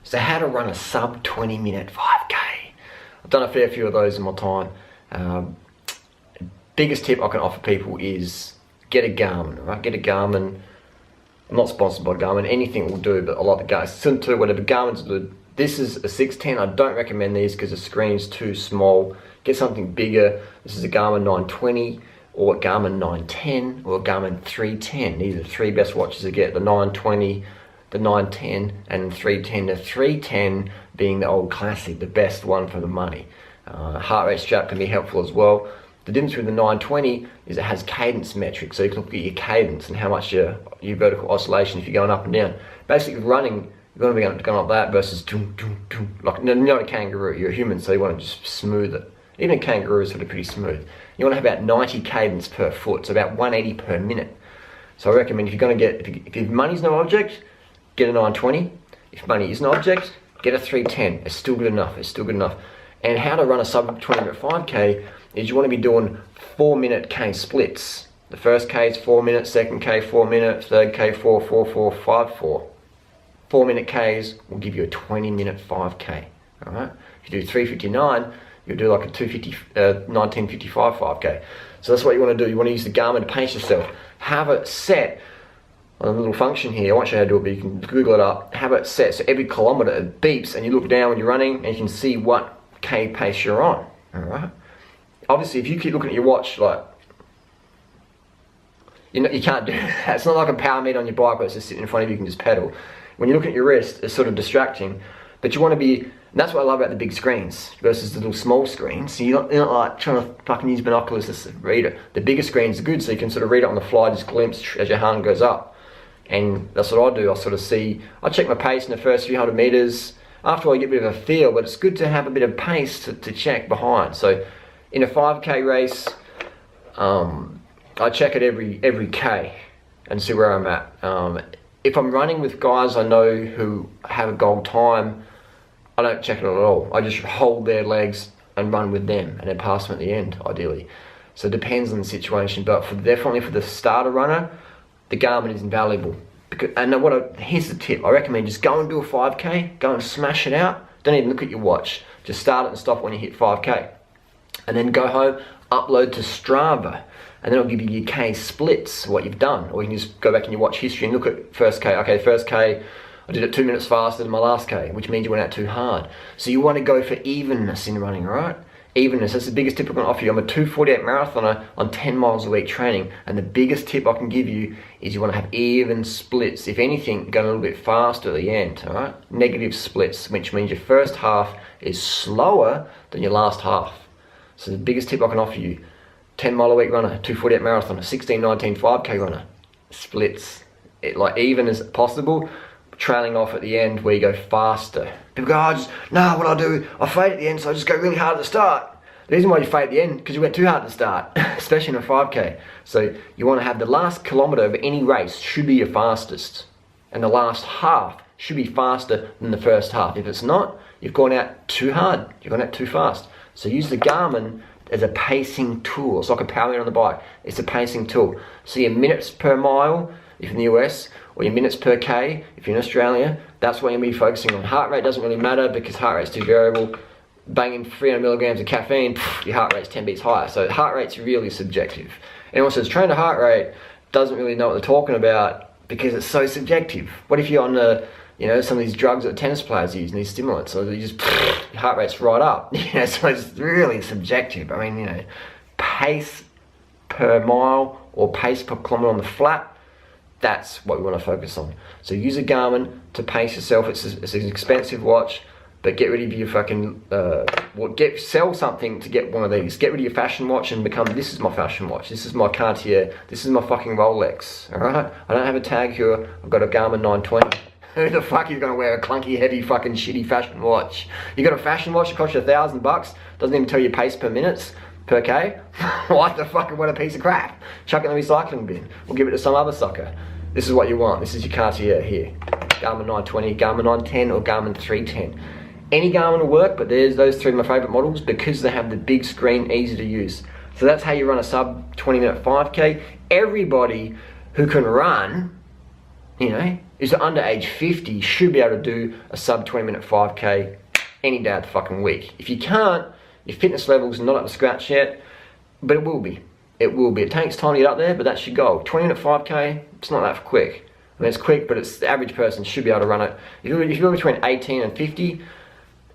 So how to run a sub 20-minute 5K. I've done a fair few of those in my time. Biggest tip I can offer people is get a Garmin, right? Get a Garmin. I'm not sponsored by Garmin, anything will do, but I like the Garmin. Sim 2, whatever, Garmin's good. This is a 610. I don't recommend these because the screen's too small. Get something bigger. This is a Garmin 920 or a Garmin 910 or a Garmin 310. These are the three best watches to get, the 920, the 910 and the 310. The 310 being the old classic, the best one for the money. Heart rate strap can be helpful as well. The difference with the 920 is it has cadence metrics, so you can look at your cadence and how much your vertical oscillation if you're going up and down. Basically running, you're going to be going like that versus doom, doom, doom. Like, you're not a kangaroo, you're a human, so you want to just smooth it. Even a kangaroo is sort of pretty smooth. You want to have about 90 cadence per foot, so about 180 per minute. So I recommend if you're going to get, if money's no object, get a 920. If money is an object, get a 310. It's still good enough, it's still good enough. And how to run a sub 20-minute 5K is you want to be doing 4-minute K splits. The first K is 4 minutes, second K 4 minutes, third K 4, 4, 4, 5, 4. 4-minute Ks will give you a 20-minute 5K. All right. If you do 359, you'll do like a 1955 5K. So that's what you want to do. You want to use the Garmin to pace yourself. Have it set on a little function here. I won't show you how to do it, but you can Google it up. Have it set so every kilometer it beeps, and you look down when you're running, and you can see what K pace you're on. All right. Obviously, if you keep looking at your watch, like, you can't do that. It's not like a power meter on your bike where it's just sitting in front of you, you can just pedal. When you look at your wrist, it's sort of distracting. But you want to be, and that's what I love about the big screens versus the little small screens. So you're not like trying to fucking use binoculars to read it. The bigger screens are good, so you can sort of read it on the fly, just glimpse as your hand goes up. And that's what I do. I sort of see, I check my pace in the first few hundred meters. After I get a bit of a feel, but it's good to have a bit of pace to check behind. So in a 5K race, I check it every K and see where I'm at. If I'm running with guys I know who have a goal time, I don't check it at all. I just hold their legs and run with them and then pass them at the end, ideally. So it depends on the situation, but definitely for the starter runner, the Garmin is invaluable. Here's the tip, I recommend just go and do a 5K, go and smash it out. Don't even look at your watch. Just start it and stop when you hit 5K. And then go home, upload to Strava, and then it'll give you your K splits, what you've done. Or you can just go back in your watch history and look at first K. Okay, first K, I did it 2 minutes faster than my last K, which means you went out too hard. So you want to go for evenness in running, right? Evenness, that's the biggest tip I'm going to offer you. I'm a 2:48 marathoner on 10 miles a week training, and the biggest tip I can give you is you want to have even splits. If anything, go a little bit faster at the end, all right? Negative splits, which means your first half is slower than your last half. So the biggest tip I can offer you, 10 mile a week runner, 2:48 marathoner, 16, 19, 5K runner, splits. Like even as possible, trailing off at the end where you go faster. People go, what I do, I fade at the end, so I just go really hard at the start. The reason why you fade at the end, because you went too hard at the start, especially in a 5K. So you want to have the last kilometer of any race should be your fastest. And the last half should be faster than the first half. If it's not, you've gone out too hard, you've gone out too fast. So use the Garmin as a pacing tool. It's like a power meter on the bike. It's a pacing tool. So your minutes per mile, if you're in the US, or your minutes per K, if you're in Australia, that's what you're going to be focusing on. Heart rate doesn't really matter because heart rate's too variable. Banging 300 milligrams of caffeine, your heart rate's 10 beats higher. So heart rate's really subjective. Anyone says train to heart rate doesn't really know what they're talking about because it's so subjective. What if you're on the, some of these drugs that tennis players use and these stimulants, so you just, your heart rate's right up. So it's really subjective. I mean, pace per mile or pace per kilometer on the flat, that's what we want to focus on. So use a Garmin to pace yourself. It's an expensive watch, but get rid of your fucking, sell something to get one of these. Get rid of your fashion watch and become, this is my fashion watch, this is my Cartier, this is my fucking Rolex, all right? I don't have a tag here, I've got a Garmin 920. Who the fuck is going to wear a clunky, heavy, fucking shitty fashion watch? You got a fashion watch that costs you $1,000, doesn't even tell you pace per minutes, per K? What the fuck, what a piece of crap. Chuck it in the recycling bin, or give it to some other sucker. This is what you want, this is your Cartier here. Garmin 920, Garmin 910, or Garmin 310. Any Garmin will work, but there's those three of my favorite models because they have the big screen, easy to use. So that's how you run a sub 20-minute 5K. Everybody who can run, is that under age 50, you should be able to do a sub 20-minute 5K any day of the fucking week. If you can't, your fitness level's not up to scratch yet, but it will be. It will be. It takes time to get up there, but that's your goal. 20-minute 5K, it's not that quick. I mean, it's quick, but it's the average person should be able to run it. If you're between 18 and 50,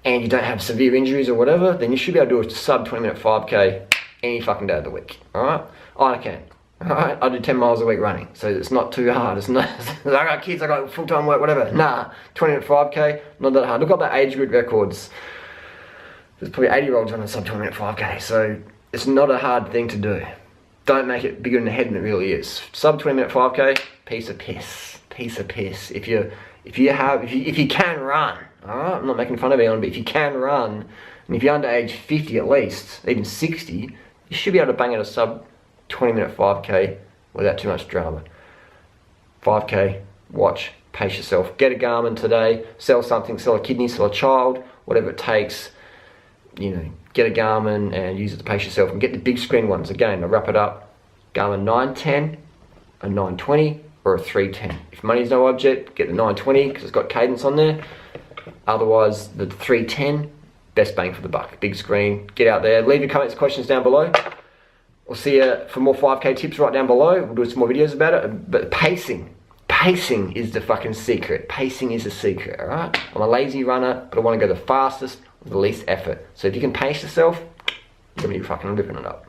and you don't have severe injuries or whatever, then you should be able to do a sub 20-minute 5K any fucking day of the week. Alright? I can. Alright? I do 10 miles a week running, so it's not too hard. It's not, I got kids, I got full-time work, whatever. Nah, 20-minute 5K, not that hard. Look up the age group records. There's probably 80-year-olds running sub 20-minute 5K, so it's not a hard thing to do. Don't make it bigger in the head than it really is. Sub 20-minute 5K, piece of piss. Piece of piss. If you can run, alright? I'm not making fun of anyone, but if you can run, and if you're under age 50 at least, even 60, you should be able to bang out a sub 20-minute 5K without too much drama. 5K, watch, pace yourself. Get a Garmin today, sell something, sell a kidney, sell a child, whatever it takes. You know, get a Garmin and use it to pace yourself, and get the big screen ones. Again, I'll wrap it up. Garmin 910, a 920, or a 310. If money's no object, get the 920 because it's got cadence on there. Otherwise, the 310, best bang for the buck. Big screen, get out there. Leave your comments, questions down below. We'll see you for more 5K tips right down below. We'll do some more videos about it. But pacing is the fucking secret. Pacing is the secret, alright? I'm a lazy runner, but I want to go the fastest with the least effort. So if you can pace yourself, you're going to be fucking ripping it up.